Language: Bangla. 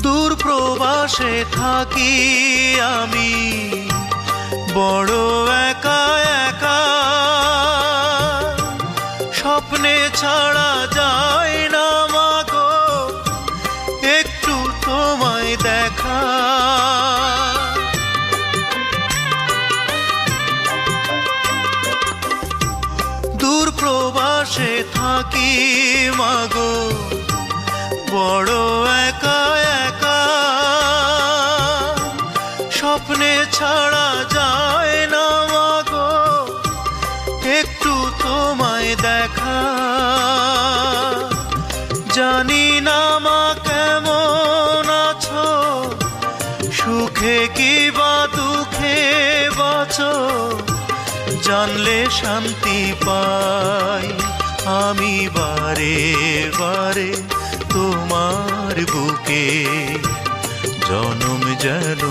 দূর প্রবাসে থাকি আমি বড় একা একা, স্বপ্নে ছাড়া যায় না মাগো একটু তোমায় দেখা। দূর প্রবাসে থাকি মাগো বড় একা একা, স্বপ্নে ছাড়া যায় না মাগো একটু তোমায় দেখা। জানি না মা কেমন আছো, সুখে কি বা দুঃখে বাঁচো, জানলে শান্তি পাই আমি বারে বারে তোমার বুকে জনম যেন।